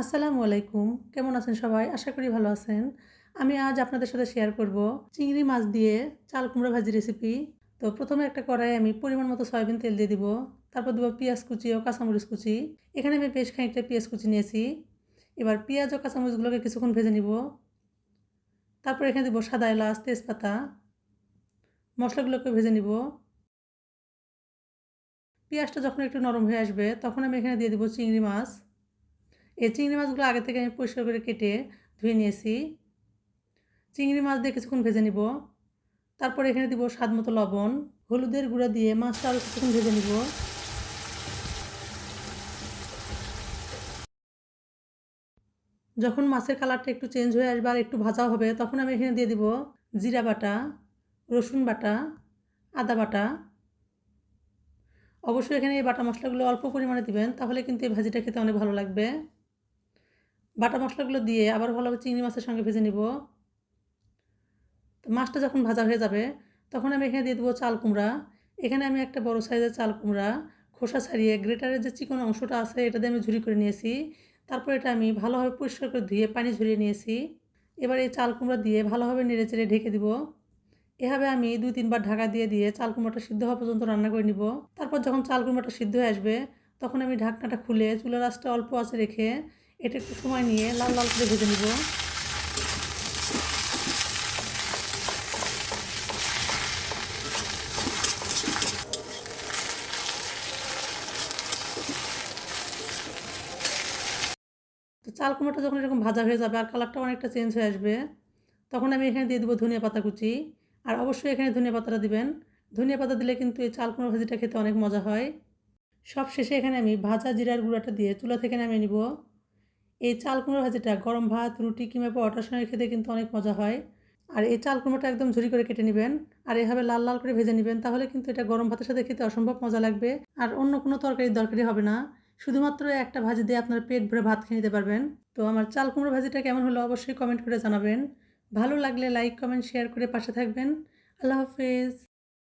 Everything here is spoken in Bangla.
আসসালামু আলাইকুম। কেমন আছেন সবাই? আশা করি ভালো আছেন। আমি আজ আপনাদের সাথে শেয়ার করব চিংড়ি মাছ দিয়ে চাল কুমড়া ভাজি রেসিপি। তো প্রথমে একটা কড়াইয়ে আমি পরিমাণ মতো সয়াবিন তেল দিয়ে দিব। তারপর দেব পেঁয়াজ কুচি ও কাঁচামরিচ কুচি। এখানে আমি বেশ খানিকটা পেঁয়াজ কুচি নিয়েছি। এবার পেঁয়াজ ও কাঁচামরিচগুলোকে কিছুক্ষণ ভেজে নিব। তারপর এখানে দিব সাদা এলাচ, তেজপাতা। মশলাগুলোকে ভেজে নিব। পেঁয়াজটা যখন একটু নরম হয়ে আসবে তখন আমি এখানে দিয়ে দিব চিংড়ি মাছ। এই চিংড়ি মাছগুলো আগে থেকে আমি পরিষ্কার করে কেটে ধুয়ে নিয়েছি। চিংড়ি মাছ দিয়ে কিছুক্ষণ ভেজে নিব। তারপর এখানে দিব স্বাদ মতো লবণ, হলুদের গুঁড়া দিয়ে মাছটা আরও কিছুক্ষণ ভেজে নিব। যখন মাছের কালারটা একটু চেঞ্জ হয়ে আসবে আর একটু ভাজা হবে তখন আমি এখানে দিয়ে দিব জিরা বাটা, রসুন বাটা, আদা বাটা। অবশ্যই এখানে এই বাটা মশলাগুলো অল্প পরিমাণে দিবেন, তাহলে কিন্তু এই ভাজিটা খেতে অনেক ভালো লাগবে। বাটা মশলাগুলো দিয়ে আবার ভালোভাবে চিংড়ি মাছের সঙ্গে ভেজে নিব। তো মাছটা যখন ভাজা হয়ে যাবে তখন আমি এখানে দিয়ে দেবো চাল কুমড়া। এখানে আমি একটা বড় সাইজের চাল কুমড়া খোসা ছাড়িয়ে গ্রেটারের যে চিকন অংশটা আছে এটা দিয়ে আমি ঝুরি করে নিয়েছি। তারপর এটা আমি ভালোভাবে পরিষ্কার করে ধুয়ে পানি ঝরিয়ে নিয়েছি। এবার এই চাল কুমড়া দিয়ে ভালোভাবে নেড়েচেড়ে ঢেকে দিব। এভাবে আমি 2-3 বার ঢাকা দিয়ে দিয়ে চাল কুমড়াটা সিদ্ধ হওয়া পর্যন্ত রান্না করে নিব। তারপর যখন চাল কুমড়াটা সিদ্ধ হয়ে আসবে তখন আমি ঢাকনাটা খুলে চুলার আঁচটা অল্প আঁচে রেখে এটা একটু সময় নিয়ে লাল লাল করে ভেজে নিব। তো চাল কুমড়োটা যখন এরকম ভাজা হয়ে যাবে আর কালারটা অনেকটা চেঞ্জ হয়ে আসবে তখন আমি এখানে দিয়ে দেবো ধনিয়া পাতা কুচি। আর অবশ্যই এখানে ধনিয়া পাতাটা দিবেন। ধনিয়া পাতা দিলে কিন্তু এই চাল কুমড়ো ভাজিটা খেতে অনেক মজা হয়। সব শেষে এখানে আমি ভাজা জিরার গুঁড়াটা দিয়ে চুলা থেকে নামিয়ে নিব। এই চাল কুমড়ো ভাজিটা গরম ভাত, রুটি কিংবা পরোটার সঙ্গে খেতে কিন্তু অনেক মজা হয়। আর এই চাল কুমড়োটা একদম ঝুরি করে কেটে নেবেন আর এভাবে লাল লাল করে ভেজে নেবেন, তাহলে কিন্তু এটা গরম ভাতের সাথে খেতে অসম্ভব মজা লাগবে। আর অন্য কোনো তরকারির দরকারই হবে না, শুধুমাত্র একটা ভাজি দিয়ে আপনার পেট ভরে ভাত খেয়ে নিতে পারবেন। তো আমার চাল কুমড়ো ভাজিটা কেমন হলো অবশ্যই কমেন্ট করে জানাবেন। ভালো লাগলে লাইক, কমেন্ট, শেয়ার করে পাশে থাকবেন। আল্লাহ হাফেজ।